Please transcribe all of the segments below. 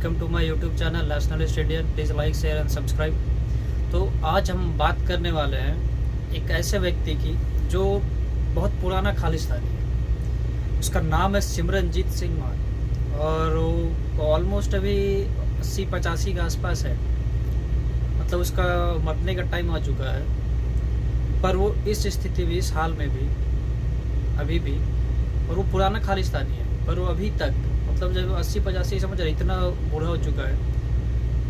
Welcome to my YouTube channel nationalist Indian. Please like share and subscribe. तो आज हम बात करने वाले हैं एक ऐसे व्यक्ति की जो बहुत पुराना खालिस्तानी है। उसका नाम है सिमरनजीत सिंह मान और वो ऑलमोस्ट अभी 80-85 के आसपास है, मतलब उसका मरने का टाइम आ चुका है। पर वो इस स्थिति में, इस हाल में भी, अभी भी, और वो पुराना खालिस्तानी है, पर वो अभी तक, मतलब जब 80-85 समझ रहे, इतना बूढ़ा हो चुका है।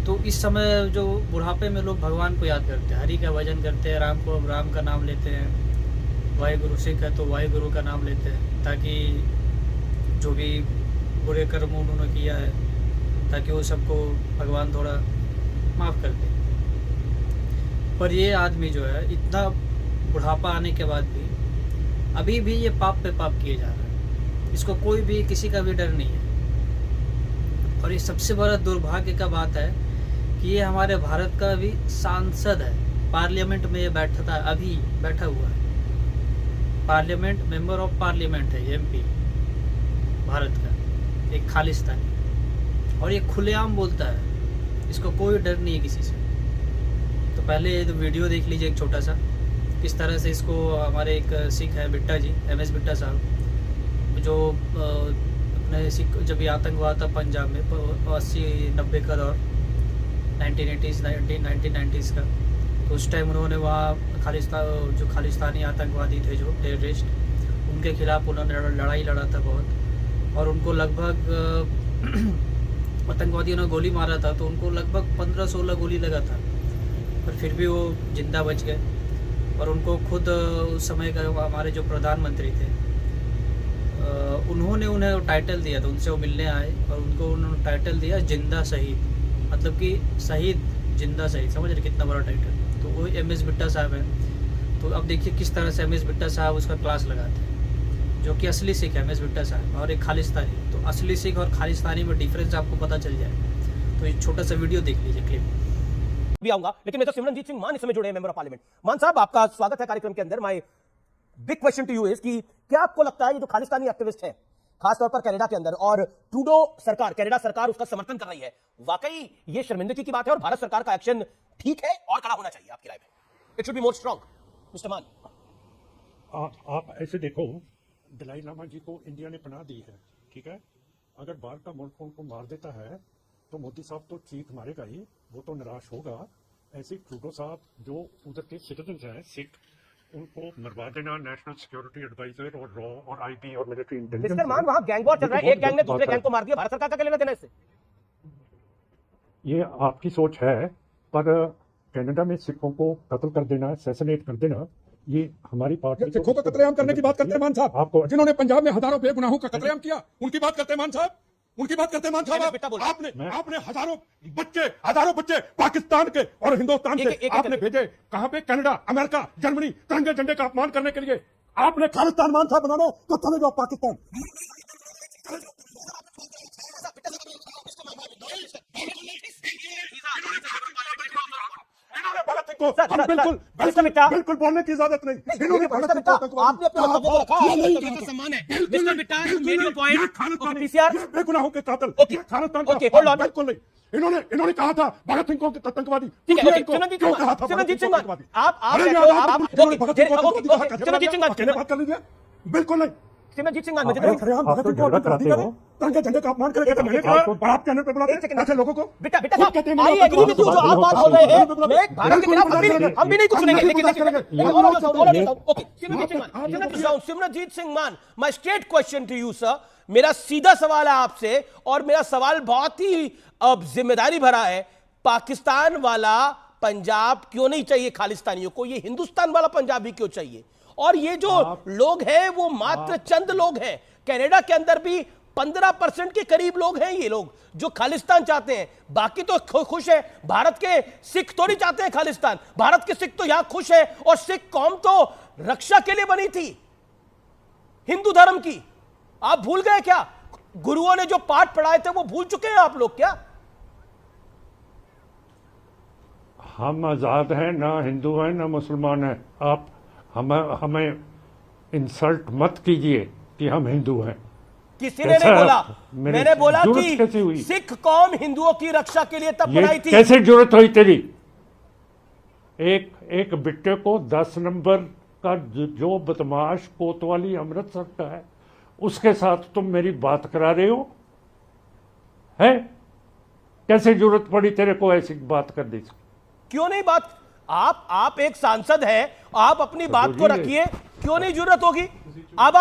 तो इस समय जो बुढ़ापे में लोग भगवान को याद करते हैं, हरि का भजन करते हैं, राम का नाम लेते हैं, वाहिगुरु सिख है तो वाहिगुरु का नाम लेते हैं, ताकि जो भी बुरे कर्म उन्होंने किया है ताकि वो सबको भगवान थोड़ा माफ़ कर दे। पर ये आदमी जो है, इतना बुढ़ापा आने के बाद भी अभी भी ये पाप पे पाप किए जा रहा है। इसको कोई भी, किसी का भी डर नहीं है। और ये सबसे बड़ा दुर्भाग्य का बात है कि ये हमारे भारत का भी सांसद है, पार्लियामेंट में ये बैठता है, अभी बैठा हुआ है। पार्लियामेंट मेंबर ऑफ पार्लियामेंट है, एमपी भारत का, एक खालिस्तानी। और ये खुलेआम बोलता है, इसको कोई डर नहीं है किसी से। तो पहले तो वीडियो देख लीजिए एक छोटा सा, किस तरह से इसको हमारे एक सिख है बिट्टा जी, MS बिट्टा साहब, जो अपने सिख, जब ये आतंकवाद था पंजाब में 80-90 का दौर, 1990s का, तो उस टाइम उन्होंने वहाँ खालिस्तानी आतंकवादी थे, जो टेररिस्ट, उनके खिलाफ उन्होंने लड़ाई लड़ा था बहुत। और उनको लगभग आतंकवादियों ने गोली मारा था, तो उनको लगभग 15-16 गोली लगा था, पर फिर भी वो जिंदा बच गए। और उनको खुद उस समय का हमारे जो प्रधानमंत्री थे, उन्होंने उन्हें टाइटल दिया था, उनसे वो मिलने आए और उन्होंने टाइटल दिया जिंदा शहीद, मतलब कि शहीद जिंदा शहीद, समझ रहे कितना बड़ा टाइटल। तो वो MS बिट्टा साहब है। तो अब देखिए किस तरह से MS बिट्टा साहब उसका क्लास लगाते हैं, जो कि असली सिख है MS बिट्टा साहब, और एक खालिस्तानी। तो असली सिख और खालिस्तानी में डिफरेंस आपको पता चल जाए। तो ये छोटा सा वीडियो देख लीजिए, क्लिप भी आऊंगा, लेकिन मैं तो सिमरनजीत सिंह मान इसमें जुड़े हैं, मेंबर ऑफ पार्लियामेंट। मान साहब, आपका स्वागत है कार्यक्रम के अंदर। My big question to you is कि क्या आपको लगता है ये जो खालिस्तानी एक्टिविस्ट है, खासतौर पर कनाडा के अंदर, और ट्रूडो सरकार, कनाडा सरकार उसका समर्थन कर रही है, वाकई ये शर्मिंदगी की बात है और भारत सरकार का एक्शन ठीक है और कड़ा होना चाहिए आपकी राय में? It should be more strong, mister मान। आप ऐसे देखो, दलाई लामा जी को इंडिया ने पनाह दी है, ठीक है। अगर बाहर का मुल्क उनको मार देता है तो मोदी साहब तो चीख मारेगा ही, वो तो निराश होगा। ऐसे ट्रूडो साहब जो उधर के सिटीजन हैं सिख, उनको मरवा देना। नेशनल सिक्योरिटी एडवाइजर और रॉ और IB और मिलिट्री इंटेलिजेंस, मिस्टर मान, वहां गैंग वॉर चल रहा है, एक गैंग ने दूसरे गैंग को मार दिया, भारत सरकार का क्या लेना देना इससे? ये आपकी सोच है, पर कनाडा में सिखों को कत्ल कर देना, असैसिनेट कर देना, ये हमारी पार्टी। सिखों का कत्लेआम करने की बात करते हैं मान साहब, आपको जिन्होंने पंजाब में हजारों बेगुनाहों का कत्लेआम किया, उनकी बात करते हैं मान साहब, उनकी बात करते हैं मान साहब। आपने हजारों बच्चे पाकिस्तान के और हिंदुस्तान से आपने भेजे कहां पे? कनाडा, अमेरिका, जर्मनी, तिरंगे झंडे का अपमान करने के लिए। आपने खालिस्तान मान साहब बनाना तो चले जाओ पाकिस्तान। बिल्कुल बोलने की इजाजत नहीं। इन्होंने भगत सिंह को आपने अपना वक्तव्य को रखा, आपका सम्मान है mister Bitta, you made your point. PCR बेगुनाहों के कातिल, खालिस्तान ओके, होल्ड ऑन। बिल्कुल नहीं। इन्होंने कहा था भगत सिंह को आतंकवादी, ठीक है, क्यों कहा था? सिमरनजीत सिंह मान, आप सिमरनजीत सिंह मान अकेले बात कर लीजिए। बिल्कुल नहीं। सिमरनजीत सिंह मान, भगत सिंह को आतंकवादी करे, तिरंगे झंडे का अपमान करे, मैंने कहा, और आप चैनल पे बुलाते ऐसे लोगों को। बिट्टा साहब, आई एग्री विद यू, जो आप बात बोल रहे हैं, मैं भारत के खिलाफ हम भी नहीं कुछ सुनेंगे, लेकिन okay. Simranjit Singh Mann, my straight question to you sir, मेरा सीधा सवाल है आपसे, और मेरा सवाल बहुत ही अब जिम्मेदारी भरा है। पाकिस्तान वाला पंजाब क्यों नहीं चाहिए खालिस्तानियों को? ये हिंदुस्तान वाला पंजाब भी क्यों चाहिए? और ये जो लोग हैं वो मात्र चंद लोग हैं। कनाडा के अंदर भी 15% के करीब लोग हैं ये लोग जो खालिस्तान चाहते हैं, बाकी तो खुश है। भारत के सिख तो नहीं चाहते हैं खालिस्तान, भारत के सिख तो यहां खुश है। और सिख कौम तो रक्षा के लिए बनी थी, हिंदू धर्म की। आप भूल गए क्या? गुरुओं ने जो पाठ पढ़ाए थे वो भूल चुके हैं आप लोग क्या? हम आजाद हैं, ना हिंदू हैं ना मुसलमान हैं। आप हमें इंसल्ट मत कीजिए कि हम हिंदू हैं। किसी ने नहीं बोला। मेरे मैंने बोला जरूरत कैसे हुई? कि सिख कौम हिंदुओं की रक्षा के लिए तब ये बनाई थी। कैसे जरूरत हुई तेरी? एक बिट्टे को 10 नंबर का जो बदमाश कोतवाली अमृतसर का है, उसके साथ तुम मेरी बात करा रहे हो? है कैसे जरूरत पड़ी तेरे को ऐसी बात करने की? क्यों नहीं बात? आप एक सांसद हैं, आप अपनी बात को रखिए, क्यों नहीं जरूरत होगी? अब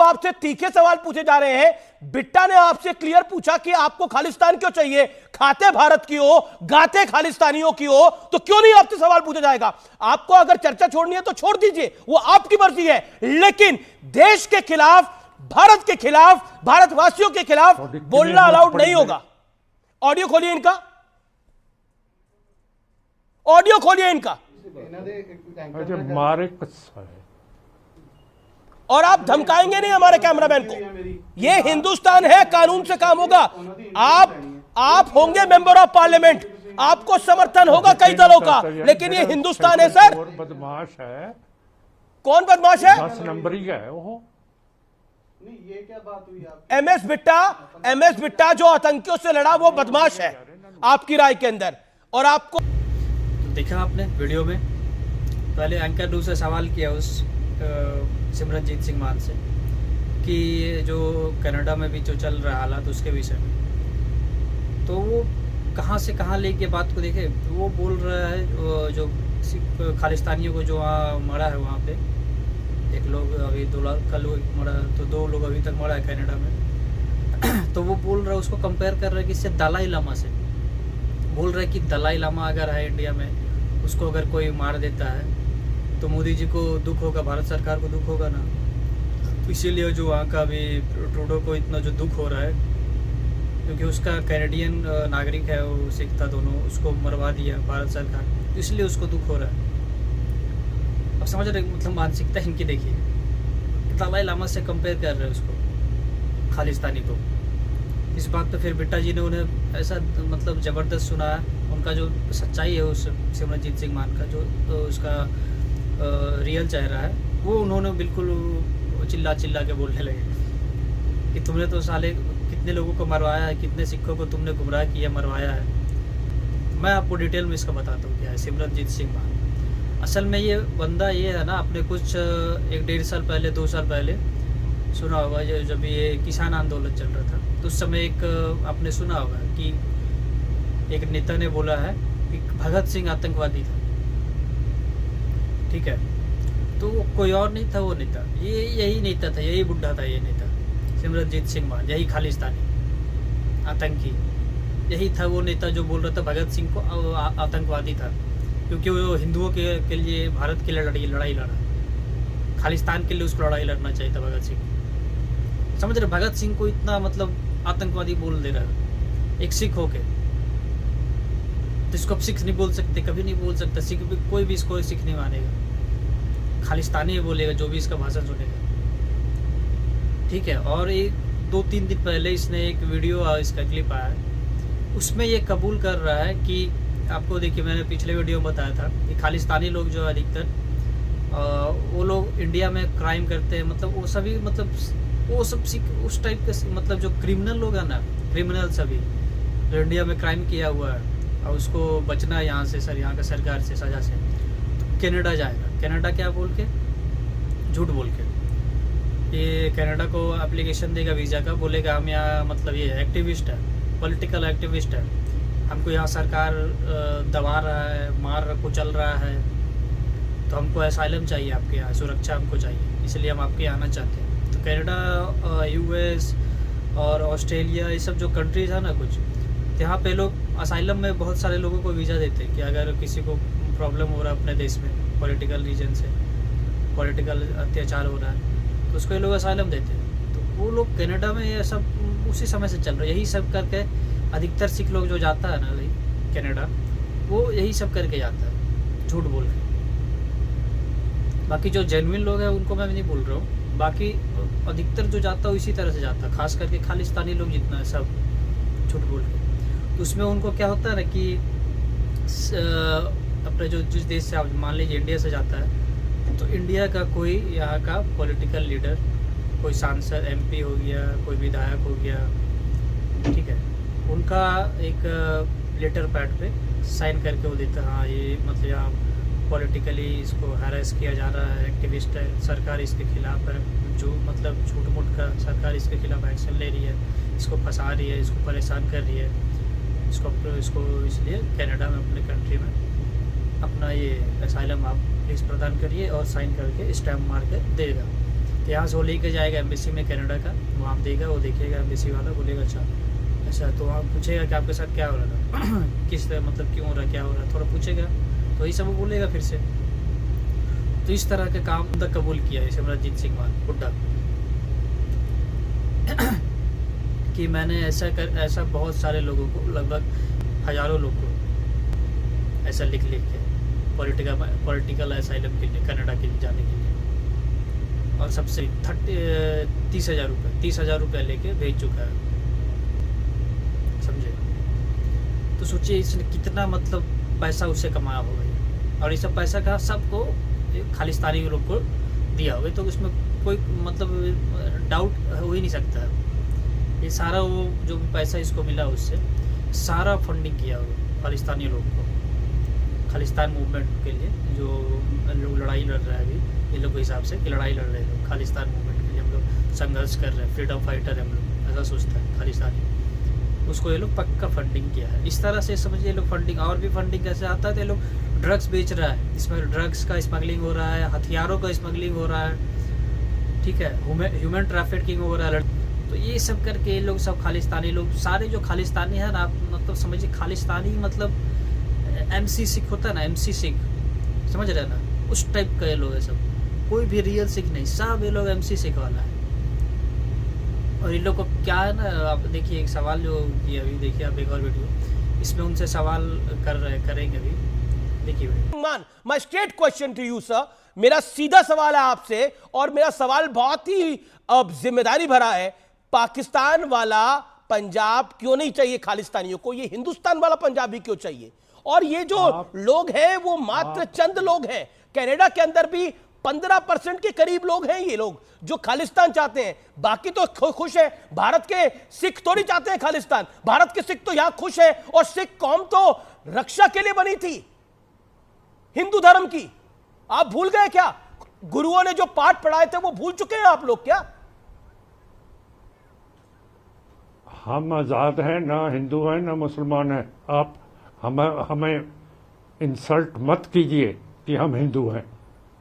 आपसे तीखे सवाल पूछे जा रहे हैं। बिट्टा ने आपसे क्लियर पूछा कि आपको खालिस्तान क्यों चाहिए, खाते भारत की हो, गाते खालिस्तानियों की हो, तो क्यों नहीं आपसे सवाल पूछा जाएगा? आपको अगर चर्चा छोड़नी है तो छोड़ दीजिए, वो आपकी मर्जी है, लेकिन देश के खिलाफ, भारत के खिलाफ, भारतवासियों के खिलाफ बोलना अलाउड नहीं होगा। ऑडियो खोलिए इनका, ऑडियो खोलिए इनका। मारे कस्सा है। और आप धमकाएंगे नहीं हमारे कैमरामैन को। ये हिंदुस्तान है, कानून से काम होगा। आप होंगे मेंबर ऑफ पार्लियामेंट, आपको समर्थन होगा कई दलों का, लेकिन ये हिंदुस्तान है सर। बदमाश है। कौन बदमाश है? 10 नंबरी है वो। ये क्या बात हुई आप? एमएस बिट्टा जो आतंकियों से लड़ा वो बदमाश है आपकी राय के अंदर। और आपको तो देखा आपने वीडियो में, पहले एंकर न्यूज़ से सवाल किया उस सिमरनजीत सिंह मान से कि जो कनाडा में भी जो चल रहा हालात उसके विषय में, तो वो कहाँ से कहाँ लेके बात को देखे। वो बोल रहा है जो खालिस्तानियों को जो वहाँ मरा है, वहाँ पे एक लोग अभी 2 लाख कल मरा, तो 2 लोग अभी तक मरा है कनाडा में। तो वो बोल रहा है, उसको कंपेयर कर रहा है किससे? दलाई लामा से। बोल रहा है कि दलाई लामा अगर है इंडिया में, उसको अगर कोई मार देता है तो मोदी जी को दुख होगा, भारत सरकार को दुख होगा ना। तो इसीलिए जो वहाँ का अभी ट्रूडो को इतना जो दुख हो रहा है, क्योंकि उसका कैनेडियन नागरिक है, वो सिख था दोनों, उसको मरवा दिया भारत सरकार, इसलिए उसको दुख हो रहा है। अब समझ रहे मतलब मानसिकता इनकी देखिए, दलाई लामा से कंपेयर कर रहे हैं उसको, खालिस्तानी को। इस बात पे फिर बिट्टा जी ने उन्हें ऐसा मतलब ज़बरदस्त सुनाया, उनका जो सच्चाई है उस सिमरनजीत सिंह मान का, जो तो उसका रियल चेहरा है, वो उन्होंने बिल्कुल चिल्ला चिल्ला के बोलने लगे कि तुमने तो साले कितने लोगों को मरवाया है, कितने सिखों को तुमने गुमराह किया, मरवाया है। मैं आपको डिटेल में इसका बताता हूँ क्या है सिमरनजीत सिंह मान। असल में ये बंदा ये है ना, आपने कुछ 1-1.5 साल पहले, 2 साल पहले सुना होगा, जब ये किसान आंदोलन चल रहा था, तो उस समय एक आपने सुना होगा कि एक नेता ने बोला है कि भगत सिंह आतंकवादी था। ठीक है, तो वो कोई और नहीं था, वो नेता यही नेता था, यही बुढ़ा था ये नेता, सिमरनजीत सिंह मान, यही खालिस्तानी आतंकी, यही था वो नेता जो बोल रहा था भगत सिंह को आतंकवादी था, क्योंकि वो हिंदुओं के लिए, भारत के लिए लड़ाई लड़ा, खालिस्तान के लिए उसको लड़ाई लड़ना चाहिए था भगत सिंह। समझ रहे? भगत सिंह को इतना मतलब आतंकवादी बोल दे रहा है एक सिख होके, तो इसको अब सिख नहीं बोल सकते, कभी नहीं बोल सकता सिख, कोई भी इसको सिख नहीं मानेगा, खालिस्तानी बोलेगा जो भी इसका भाषण सुनेगा। ठीक है, और एक 2-3 दिन पहले इसने एक वीडियो, इसका क्लिप आया है, उसमें ये कबूल कर रहा है कि आपको देखिए, मैंने पिछले वीडियो में बताया था कि खालिस्तानी लोग जो अधिकतर वो लोग इंडिया में क्राइम करते हैं, मतलब वो सभी, मतलब वो सब उस टाइप के, मतलब जो क्रिमिनल लोग हैं ना, क्रिमिनल सभी जो इंडिया में क्राइम किया हुआ है और उसको बचना है यहाँ से, सर यहाँ का सरकार से, सज़ा से, तो कनाडा जाएगा। कनाडा क्या बोल के? झूठ बोल के ये कनाडा को एप्लीकेशन देगा वीज़ा का, बोलेगा हम यहाँ मतलब ये एक्टिविस्ट है, पॉलिटिकल एक्टिविस्ट है, हमको यहाँ सरकार दबा रहा है, मार कुचल रहा है, तो हमको असाइलम चाहिए, आपके यहाँ सुरक्षा हमको चाहिए, इसलिए हम आपके यहाँ आना चाहते हैं। तो कनाडा, यूएस और ऑस्ट्रेलिया, ये सब जो कंट्रीज़ है ना कुछ, तो यहाँ पे लोग असाइलम में बहुत सारे लोगों को वीज़ा देते हैं कि अगर किसी को प्रॉब्लम हो रहा है अपने देश में, पॉलिटिकल रीजन से पॉलिटिकल अत्याचार हो रहा है, तो उसको ये लोग असाइलम देते हैं। तो वो लोग कनाडा में ये सब उसी समय से चल रहा है, यही सब करके अधिकतर सिख लोग जो जाता है ना भाई कनाडा, वो यही सब करके जाता है, झूठ बोल के। बाकी जो जेन्युइन लोग हैं उनको मैं नहीं बोल रहा हूँ, बाकी अधिकतर जो जाता है इसी तरह से जाता है, खास करके खालिस्तानी लोग जितना है सब झूठ बोल के। तो उसमें उनको क्या होता है ना कि अपने जो जिस देश से आप मान लीजिए इंडिया से जाता है, तो इंडिया का कोई यहाँ का पॉलिटिकल लीडर कोई सांसद MP हो गया, कोई विधायक हो गया, ठीक है, उनका एक लेटर पैड पे साइन करके वो देता है, हाँ ये मतलब यहाँ पॉलिटिकली इसको हैरेस किया जा रहा है, एक्टिविस्ट है, सरकार इसके खिलाफ है, जो मतलब झूठ मूठ का सरकार इसके खिलाफ एक्शन ले रही है, इसको फंसा रही है, इसको परेशान कर रही है, इसको इसलिए कनाडा में अपने कंट्री में अपना ये असाइलम आप प्लीज़ प्रदान करिए और साइन करके स्टैम्प मार के देगा। तो यहाँ से वो लेके जाएगा एम्बेसी में कनाडा का, वहाँ देगा, वो देखेगा एम्बेसी वाला, बोलेगा अच्छा तो वहाँ पूछेगा कि आपके साथ क्या हो रहा था किस मतलब क्यों हो रहा, क्या हो रहा, थोड़ा पूछेगा तो ये सब वो बोलेगा फिर से। तो इस तरह के काम तक कबूल किया है सिमरनजीत सिंह मान हुड्डा कि मैंने ऐसा बहुत सारे लोगों को, लगभग हजारों लोग को ऐसा लिख के पॉलिटिकल असाइलम के लिए कनाडा के लिए जाने के लिए, और सबसे 30,000 रुपये लेके भेज चुका है, समझे। तो सोचिए इसने कितना मतलब पैसा उससे कमाया होगा, और ये सब पैसा का सबको खालिस्तानी लोग को दिया होगा, तो उसमें कोई मतलब डाउट हो ही नहीं सकता है। ये सारा वो जो भी पैसा इसको मिला उससे सारा फंडिंग किया होगा खालिस्तानी लोग को, खालिस्तान मूवमेंट के लिए जो लोग लड़ाई लड़ रहे हैं अभी, ये लोग के हिसाब से कि लड़ाई लड़ रहे हैं खालिस्तान मूवमेंट के लिए, हम लोग संघर्ष कर रहे हैं, फ्रीडम फाइटर है हम लोग, ऐसा सोचता है खालिस्तानी, उसको ये लोग पक्का फंडिंग किया है। इस तरह से समझिए ये लोग फंडिंग, और भी फंडिंग कैसे आता है, तो ये लोग ड्रग्स बेच रहा है, इसमें ड्रग्स का स्मगलिंग हो रहा है, हथियारों का स्मगलिंग हो रहा है, ठीक है, ह्यूमन ट्रैफिकिंग हो रहा है, तो ये सब करके ये लोग सब खालिस्तानी लोग, सारे जो खालिस्तानी है ना, आप मतलब समझिए खालिस्तानी मतलब MC सिख होता है ना, MC सिख, समझ रहे हैं ना, उस टाइप का ये लोग है सब, कोई भी रियल सिख नहीं, सब ये लोग MC सिख वाला है। और इन लोग को क्या है ना, आप देखिए एक सवाल जो किया अभी, देखिए आप एक और वीडियो, इसमें उनसे सवाल करेंगे अभी, देखिए Mann my straight question to you sir, मेरा सीधा सवाल है आपसे, और मेरा सवाल बहुत ही अब जिम्मेदारी भरा है, पाकिस्तान वाला पंजाब क्यों नहीं चाहिए खालिस्तानियों को, ये हिंदुस्तान वाला पंजाब ही क्यों चाहिए? और ये जो लोग हैं वो मात्र चंद लोग हैं, कनाडा के अंदर भी 15% के करीब लोग हैं ये लोग जो खालिस्तान चाहते हैं, बाकी तो खुश है। भारत के सिख थोड़ी चाहते हैं खालिस्तान, भारत के सिख तो यहां खुश है, और सिख कौम तो रक्षा के लिए बनी थी हिंदू धर्म की। आप भूल गए क्या? गुरुओं ने जो पाठ पढ़ाए थे वो भूल चुके हैं आप लोग क्या? हम आज़ाद हैं, ना हिंदू हैं ना मुसलमान हैं। आप हमें इंसल्ट मत कीजिए कि हम हिंदू हैं।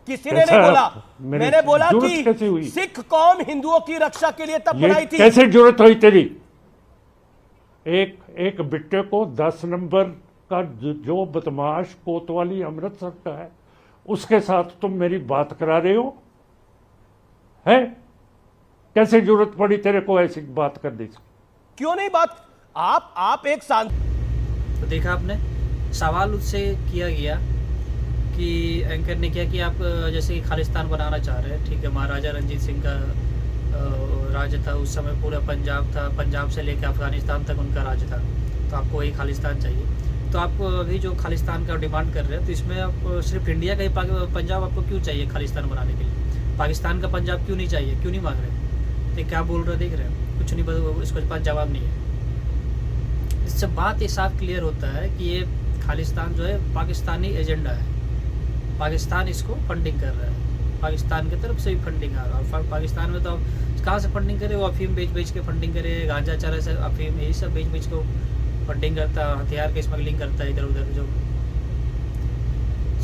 किसी ने नहीं बोला, मैंने बोला कि सिख कौम हिंदुओं की रक्षा के लिए तब बनाई थी। कैसे जरूरत हुई तेरी? एक बिट्टे को 10 नंबर का जो बदमाश कोतवाली अमृतसर का है उसके साथ तुम मेरी बात करा रहे हो, है? कैसे जरूरत पड़ी तेरे को ऐसी बात करने की? क्यों नहीं बात? आप एक तो देखा आपने, सवाल उससे किया गया कि एंकर ने किया कि आप जैसे कि खालिस्तान बनाना चाह रहे हैं, ठीक है, महाराजा रंजीत सिंह का राज था उस समय, पूरा पंजाब था, पंजाब से लेकर अफगानिस्तान तक उनका राज था, तो आपको वही खालिस्तान चाहिए। तो आप अभी जो खालिस्तान का डिमांड कर रहे हैं, तो इसमें आप सिर्फ इंडिया का ही पंजाब आपको क्यों चाहिए खालिस्तान बनाने के लिए? पाकिस्तान का पंजाब क्यों नहीं चाहिए, क्यों नहीं मांग रहे? तो क्या बोल रहे देख रहे हैं, कुछ नहीं, इसके पास जवाब नहीं है। इससे बात ये साफ क्लियर होता है कि ये खालिस्तान जो है पाकिस्तानी एजेंडा है, पाकिस्तान इसको फंडिंग कर रहा है, पाकिस्तान की तरफ से भी फंडिंग आ रहा है। और पाकिस्तान में तो कहाँ से फंडिंग करे? वो अफीम बेच के फंडिंग करे, गांजा चरा से अफीम यही सब बेच को फंडिंग करता है, हथियार की स्मगलिंग करता है इधर उधर। जो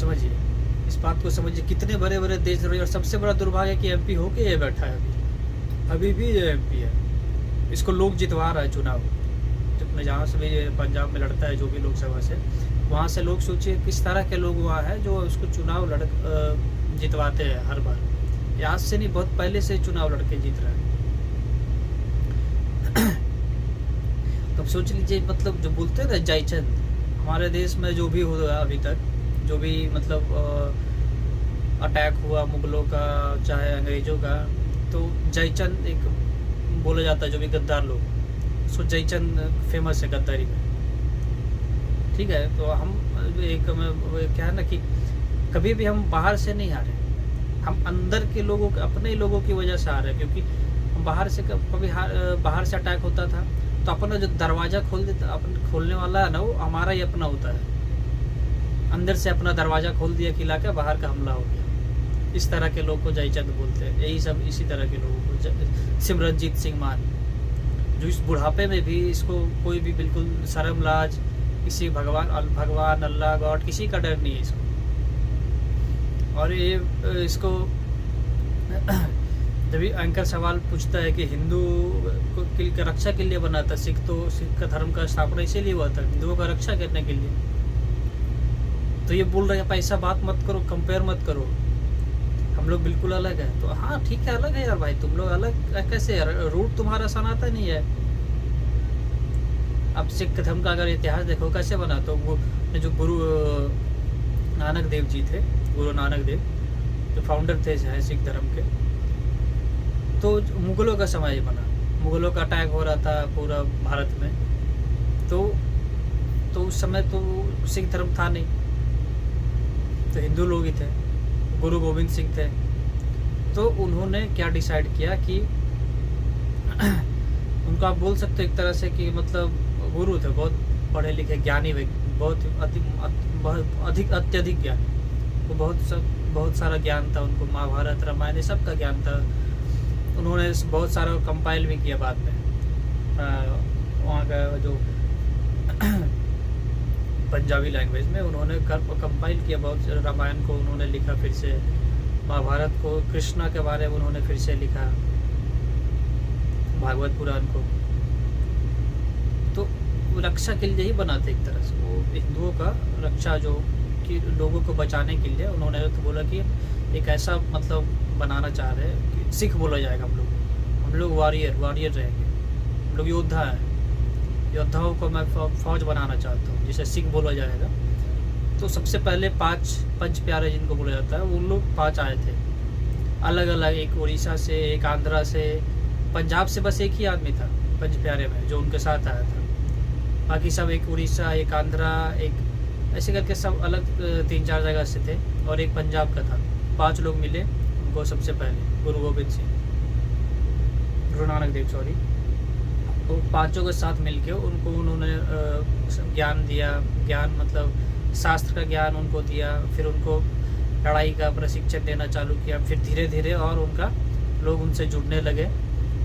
समझिए, इस बात को समझिए, कितने बड़े बड़े देश रहे। और सबसे बड़ा दुर्भाग्य कि MP होके ये बैठा है, अभी भी ये MP है, इसको लोग जितवा रहा है चुनाव, जितने जहाँ से भी पंजाब में लड़ता है जो भी लोकसभा से, वहाँ से लोग सोचिए किस तरह के लोग वहाँ हैं जो उसको चुनाव जितवाते हैं हर बार। आज से नहीं, बहुत पहले से चुनाव लड़के जीत रहे हैं। तो सोच लीजिए, मतलब जो बोलते हैं ना जयचंद, हमारे देश में जो भी हुआ अभी तक, जो भी मतलब अटैक हुआ मुगलों का चाहे अंग्रेजों का, तो जयचंद एक बोला जाता है, जो भी गद्दार लोग, सो जयचंद फेमस है गद्दारी में, ठीक है। तो हम एक क्या है ना कि कभी भी हम बाहर से नहीं आ रहे, हम अंदर के लोगों के, अपने ही लोगों की वजह से आ रहे हैं, क्योंकि हम बाहर से कभी बाहर से अटैक होता था तो अपना जो दरवाज़ा खोल देता, अपन खोलने वाला है ना, वो हमारा ही अपना होता है। अंदर से अपना दरवाज़ा खोल दिया खिला के, बाहर का हमला हो गया। इस तरह के लोग को जयचंद बोलते हैं, यही सब इसी तरह के लोगों को। सिमरनजीत सिंह मान, जो इस बुढ़ापे में भी इसको कोई भी बिल्कुल शर्म लाज, किसी भगवान अल्लाह गॉड किसी का डर नहीं है इसको। और ये इसको जब भी एंकर सवाल पूछता है कि हिंदू की रक्षा के लिए बना था, सिख का धर्म का स्थापना इसीलिए हुआ था, हिंदुओं का रक्षा करने के लिए। तो ये बोल रहे हैं पैसा बात मत करो, कंपेयर मत करो, हम लोग बिल्कुल अलग है। तो हाँ ठीक है, अलग है यार भाई, तुम लोग अलग कैसे यार, रूट तुम्हारा सनातन ही है। अब सिख धर्म का अगर इतिहास देखो कैसे बना, तो वो जो गुरु नानक देव जी थे, गुरु नानक देव जो फाउंडर थे सिख धर्म के, तो मुगलों का समय बना, मुगलों का अटैक हो रहा था पूरा भारत में। तो उस समय तो सिख धर्म था नहीं, तो हिंदू लोग ही थे, गुरु गोविंद सिंह थे। तो उन्होंने क्या डिसाइड किया कि उनको आप बोल सकते हो एक तरह से कि मतलब गुरु थे, बहुत पढ़े लिखे ज्ञानी व्यक्ति, बहुत अत्यधिक ज्ञानी, वो बहुत सारा ज्ञान था उनको, महाभारत रामायण सब का ज्ञान था। उन्होंने बहुत सारा कंपाइल भी किया बाद में, वहाँ का जो पंजाबी लैंग्वेज में उन्होंने कंपाइल किया बहुत, रामायण को उन्होंने लिखा फिर से, महाभारत को, कृष्णा के बारे में उन्होंने फिर से लिखा, भागवत पुराण को। तो रक्षा के लिए ही बना था एक तरह से, वो हिंदुओं का रक्षा जो कि लोगों को बचाने के लिए उन्होंने तो बोला कि एक ऐसा मतलब बनाना चाह रहे हैं कि सिख बोला जाएगा, हम लोग वॉरियर रहेंगे, हम लोग योद्धा हैं, योद्धाओं को मैं फौज बनाना चाहता हूँ जिसे सिख बोला जाएगा। तो सबसे पहले पंच प्यारे जिनको बोला जाता है, उन लोग 5 आए थे अलग अलग, एक उड़ीसा से, एक आंध्रा से, पंजाब से बस एक ही आदमी था पंच प्यारे में जो उनके साथ आया था, बाकी सब एक उड़ीसा, एक आंध्रा, एक ऐसे करके सब अलग 3-4 जगह से थे, और एक पंजाब का था। 5 लोग मिले उनको सबसे पहले, गुरु गोविंद सिंह, गुरु नानक देव सॉरी। तो 5 के साथ मिलके उनको उन्होंने ज्ञान दिया, ज्ञान मतलब शास्त्र का ज्ञान उनको दिया, फिर उनको लड़ाई का प्रशिक्षण देना चालू किया। फिर धीरे धीरे और उनका लोग उनसे जुड़ने लगे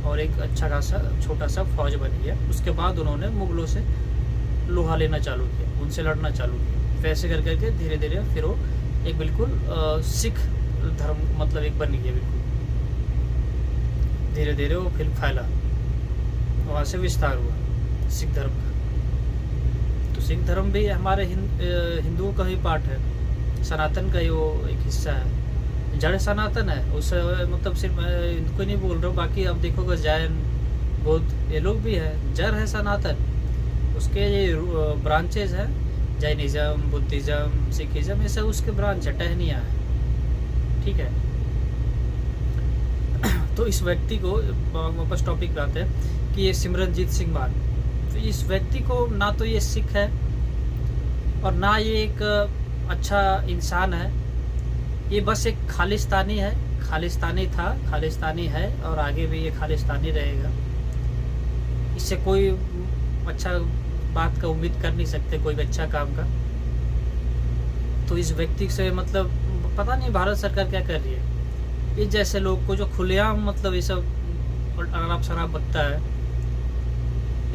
और एक अच्छा खासा छोटा सा फौज बन गया। उसके बाद उन्होंने मुगलों से लोहा लेना चालू किया, उनसे लड़ना चालू किया। वैसे कर करके धीरे धीरे फिर वो एक बिल्कुल सिख धर्म मतलब एक बन गया बिल्कुल, धीरे धीरे वो फिर फैला, वहाँ से विस्तार हुआ सिख धर्म का। तो सिख धर्म भी हमारे हिंदुओं का ही पार्ट है, सनातन का ही वो एक हिस्सा है, जड़ सनातन है। उस मतलब सिर्फ मैं इनको नहीं बोल रहा हूँ, बाकी अब देखोगे जैन बौद्ध ये लोग भी है, जड़ है सनातन, उसके ये ब्रांचेज हैं, जैनिज़्म, बुद्धिज़्म, सिखिज़्म, ये सब उसके ब्रांच है, टहनियाँ है, ठीक है। तो इस व्यक्ति को वापस टॉपिक पे आते हैं कि ये सिमरनजीत सिंह मान, तो इस व्यक्ति को ना तो ये सिख है और ना ये एक अच्छा इंसान है, ये बस एक खालिस्तानी है, खालिस्तानी था, खालिस्तानी है और आगे भी ये खालिस्तानी रहेगा। इससे कोई अच्छा बात का उम्मीद कर नहीं सकते, कोई अच्छा काम का। तो इस व्यक्ति से मतलब पता नहीं भारत सरकार क्या कर रही है, इस जैसे लोग को जो खुलेआम मतलब ये सब अनाप शराब बकता है,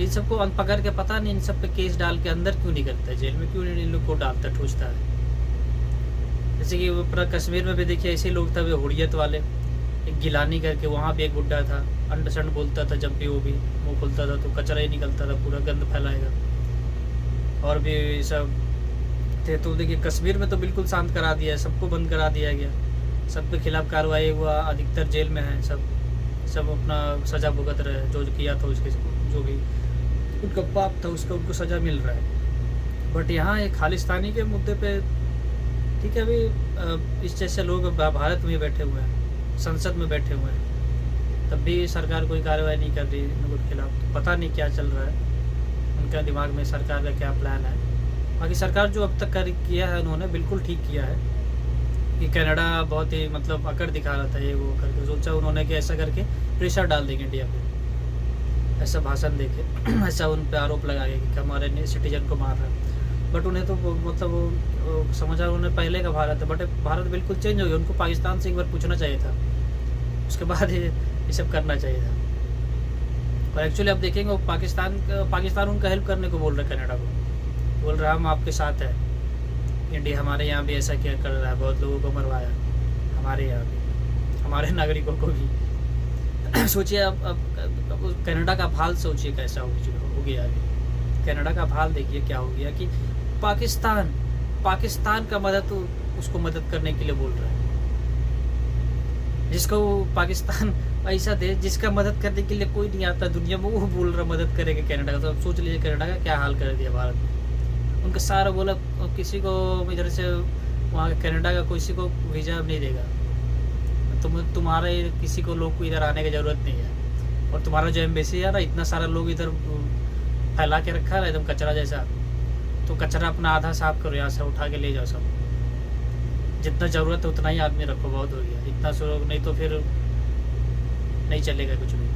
इन सबको पकड़ के पता नहीं इन सब पे केस डाल के अंदर क्यों नहीं करता है, जेल में क्यों नहीं इन लोग को डालता ठूसता है। जैसे कि पूरा कश्मीर में भी देखिए ऐसे लोग थे, वे हुर्रियत वाले, एक गिलानी करके, वहाँ भी एक बुड्ढा था, अंड संड बोलता था, जब भी वो भी मुँह खुलता था तो कचरा ही निकलता था, पूरा गंद फैलाएगा। और भी सब थे। तो देखिए कश्मीर में तो बिल्कुल शांत करा दिया है, सबको बंद करा दिया गया, सबके खिलाफ कार्रवाई हुआ, अधिकतर जेल में है, सब अपना सज़ा भुगत रहे हैं, जो किया था उसके, जो भी उनका पाप था उसका उनको सज़ा मिल रहा है। बट यहाँ एक खालिस्तानी के मुद्दे पे ठीक है, अभी इस जैसे लोग भारत में बैठे हुए हैं, संसद में बैठे हुए हैं, तब भी सरकार कोई कार्रवाई नहीं कर रही उनके खिलाफ। तो पता नहीं क्या चल रहा है उनका दिमाग में, सरकार का क्या प्लान है। बाकी सरकार जो अब तक किया है उन्होंने बिल्कुल ठीक किया है, कि कनाडा बहुत ही मतलब अकड़ दिखा रहा था, ये वो करके सोचा उन्होंने कि ऐसा करके प्रेशर डाल देंगे इंडिया पे, ऐसा भाषण देके ऐसा उन पे आरोप लगा के कि हमारे सिटीजन को मार रहा है। बट उन्हें तो मतलब वो समझा उन्हें पहले का भारत है, बट भारत बिल्कुल चेंज हो गया। उनको पाकिस्तान से एक बार पूछना चाहिए था, उसके बाद ये सब करना चाहिए था। और एक्चुअली आप देखेंगे वो पाकिस्तान उनका हेल्प करने को बोल रहा है, कनाडा को बोल रहा है हम आपके साथ हैं, इंडिया हमारे यहाँ भी ऐसा क्या कर रहा है, बहुत लोगों को मरवाया हमारे यहाँ भी, हमारे नागरिकों को भी। सोचिए अब कनाडा का हाल सोचिए कैसा हो गया अभी। कनाडा का हाल देखिए क्या हो गया कि पाकिस्तान का मदद उसको मदद करने के लिए बोल रहा है, जिसको पाकिस्तान ऐसा देश जिसका मदद करने के लिए कोई नहीं आता दुनिया में, वो बोल रहा मदद करेगा कनाडा का। तो अब सोच लीजिए कनाडा का क्या हाल कर दिया भारत में। उनका सारा बोला किसी को इधर से वहाँ कनाडा का किसी को वीज़ा नहीं देगा, तुम्हारे किसी को लोग को इधर आने की ज़रूरत नहीं है। और तुम्हारा जो एम्बेसी है ना, इतना सारा लोग इधर फैला के रखा है एकदम कचरा जैसा, तो कचरा अपना आधा साफ करो, यहाँ से उठा के ले जाओ सब, जितना ज़रूरत है उतना ही आदमी रखो, बहुत हो गया इतना लोग, नहीं तो फिर नहीं चलेगा कुछ भी।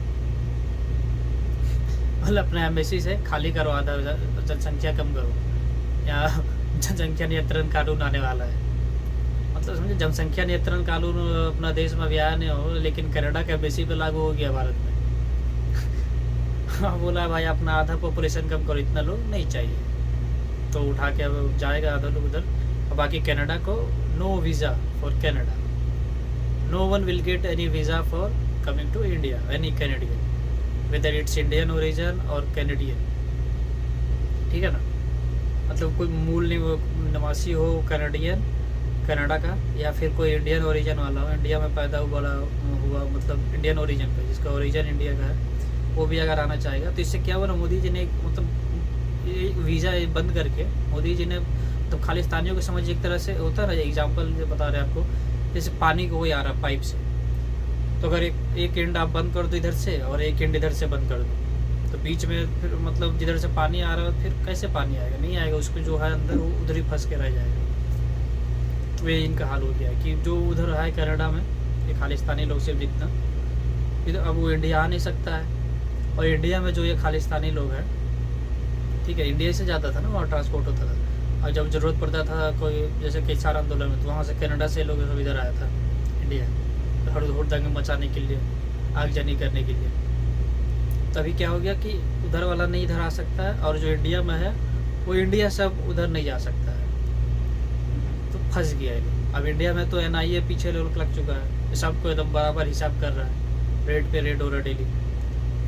मतलब अपने एम्बेसी से खाली करो, आधा जनसंख्या कम करो, या जनसंख्या नियंत्रण कानून आने वाला है। मतलब समझे, जनसंख्या नियंत्रण कानून अपना देश में अभी आया नहीं हो, लेकिन कनाडा के एम्बेसी पे लागू हो गया भारत में। बोला भाई अपना आधा पॉपुलेशन कम करो, इतना लोग नहीं चाहिए, तो उठा के अब जाएगा आधा लोग उधर। और बाकी कनाडा को no visa for Canada, no one will get any visa for coming to India, any Canadian, whether it's Indian origin और कैनेडियन, ठीक है ना। मतलब कोई मूल निवासी हो कैनेडियन कनाडा का, या फिर कोई इंडियन ओरिजिन वाला हो, इंडिया में पैदा हुआ मतलब इंडियन ओरिजिन का, जिसका ओरिजिन इंडिया का है, वो भी अगर आना चाहेगा। तो इससे क्या हुआ ना, मोदी जी ने मतलब वीज़ा बंद करके मोदी जी ने तो खालिस्तानियों को समझिए एक तरह से होता है ना, एग्जाम्पल बता रहे हैं आपको, जैसे पानी को कोई आ रहा है पाइप से, तो अगर एक एंड आप बंद कर दो इधर से और एक एंड इधर से बंद कर दो, तो बीच में फिर मतलब जिधर से पानी आ रहा है फिर कैसे पानी आएगा, नहीं आएगा, उसको जो है अंदर वो उधर ही फंस के रह जाएगा। तो ये इनका हाल हो गया है कि जो उधर है कनाडा में ये खालिस्तानी लोग सिर्फ जितना, फिर अब वो इंडिया आ नहीं सकता है। और इंडिया में जो ये खालिस्तानी लोग हैं, ठीक है, इंडिया से जाता था ना, वहाँ ट्रांसपोर्ट होता था, और जब ज़रूरत पड़ता था कोई जैसे किसान आंदोलन में, तो वहाँ से कनाडा से लोग सब इधर आया था इंडिया, हड़दंग मचाने के लिए, आगजनी करने के लिए। तभी क्या हो गया कि उधर वाला नहीं इधर आ सकता है, और जो इंडिया में है वो इंडिया से अब उधर नहीं जा सकता है, तो फंस गया है। अब इंडिया में तो NIA पीछे लोग लग चुका है, सबको एकदम बराबर हिसाब कर रहा है, रेट पे रेट हो रहा है डेली।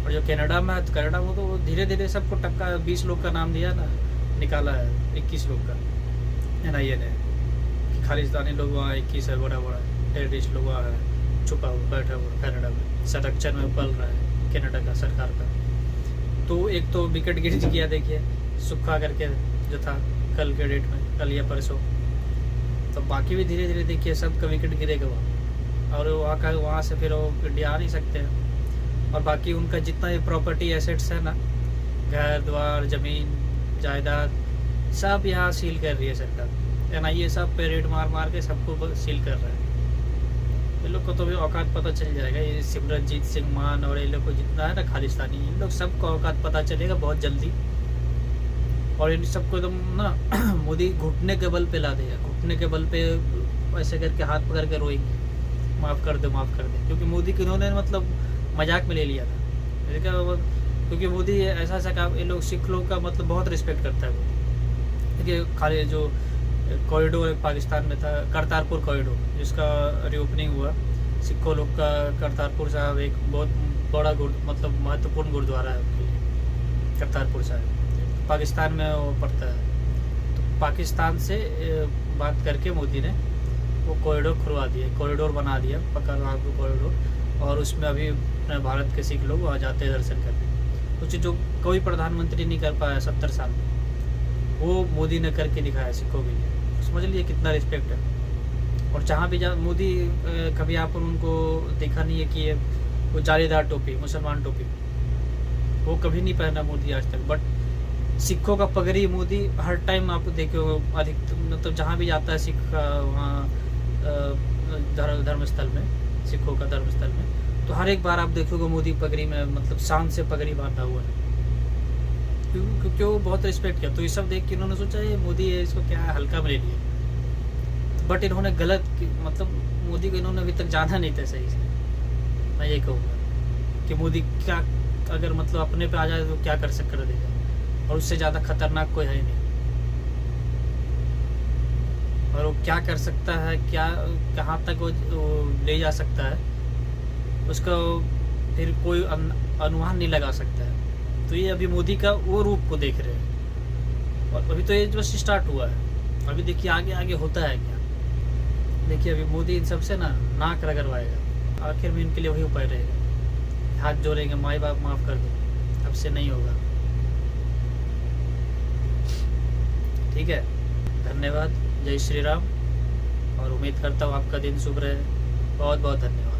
और जो कनाडा में है, तो कनाडा में तो धीरे धीरे सबको टक्का 20 लोग का नाम दिया ना, निकाला है 21 लोग का NIA ने, कि खालिस्तानी लोग वहाँ 21 है, बड़ा बड़ा टेररिस्ट लोग वहाँ है, छुपा हुआ बैठा हुआ कनाडा में, संरक्षण में पल रहा है कनाडा का सरकार का। तो एक तो विकेट गिर गया, देखिए सूखा करके जो था कल के डेट में, कल या परसों, तो बाकी भी धीरे धीरे देखिए सबका विकेट गिरेगा वहाँ, और वहाँ से फिर वो इंडिया आ नहीं सकते हैं। और बाकी उनका जितना भी प्रॉपर्टी एसेट्स है ना, घर द्वार ज़मीन जायदाद, सब यहाँ सील कर रही है सरकार। NIA सब पे रेड मार मार के सबको सील कर रहा है। ये लोग को तो भी औकात पता चल जाएगा, ये सिमरनजीत सिंह मान और ये लोग को जितना है ना खालिस्तानी, इन लोग सबको औकात पता चलेगा बहुत जल्दी। और इन सबको एकदम ना मोदी घुटने के बल पे ला देगा, घुटने के बल पे ऐसे करके हाथ पकड़ के रोएंगे, माफ़ कर दो माफ़ कर दे, क्योंकि मोदी को इन्होंने मतलब मजाक में ले लिया था। क्योंकि मोदी ऐसा काम, ये लोग सिख लोग का मतलब बहुत रिस्पेक्ट करता है वो। देखिए खाली जो कॉरिडोर पाकिस्तान में था, करतारपुर कॉरिडोर, जिसका रीओपनिंग हुआ, सिखों लोग का करतारपुर साहब एक बहुत बड़ा मतलब महत्वपूर्ण गुरुद्वारा है उनके लिए, करतारपुर साहब पाकिस्तान में वो पड़ता है। तो पाकिस्तान से बात करके मोदी ने वो कॉरिडोर खुलवा दिया, कॉरिडोर बना दिया, पक्का नागपुर कॉरिडोर, और उसमें अभी अपने भारत के सिख लोग वहाँ जाते हैं दर्शन करने। कुछ जो कोई प्रधानमंत्री नहीं कर पाया 70 साल में, वो मोदी ने करके दिखाया सिखों के लिए। समझ लीजिए कितना रिस्पेक्ट है। और जहाँ भी मोदी कभी आप उनको देखा नहीं है कि वो जालीदार टोपी, मुसलमान टोपी, वो कभी नहीं पहना मोदी आज तक। बट सिखों का पगड़ी मोदी हर टाइम आप देखो, अधिक मतलब जहाँ भी जाता है सिख वहाँ धर्मस्थल में, सिखों का धर्मस्थल में, तो हर एक बार आप देखोगे मोदी पगड़ी में, मतलब शान से पगड़ी बांधा हुआ है, क्योंकि वो बहुत रिस्पेक्ट किया। तो ये सब देख के इन्होंने सोचा ये मोदी है, इसको क्या है, हल्का में ले लिया। बट इन्होंने गलत, मतलब मोदी को इन्होंने अभी तक जाना नहीं था सही से। मैं ये कहूँगा कि मोदी क्या, अगर मतलब अपने पे आ जाए तो क्या कर देगा, और उससे ज़्यादा खतरनाक कोई है ही नहीं। और वो क्या कर सकता है, क्या कहाँ तक वो ले जा सकता है, उसका फिर कोई अनुमान नहीं लगा सकता है। तो ये अभी मोदी का वो रूप को देख रहे हैं, और अभी तो ये बस स्टार्ट हुआ है। अभी देखिए आगे आगे होता है क्या। देखिए अभी मोदी इन सबसे ना नाक रगड़वाएगा, आखिर में इनके लिए वही उपाय रहेगा, हाथ जोड़ेंगे, माँ बाप माफ़ कर दो, अब से नहीं होगा। ठीक है, धन्यवाद, जय श्री राम, और उम्मीद करता हूँ आपका दिन शुभ रहे। बहुत बहुत धन्यवाद।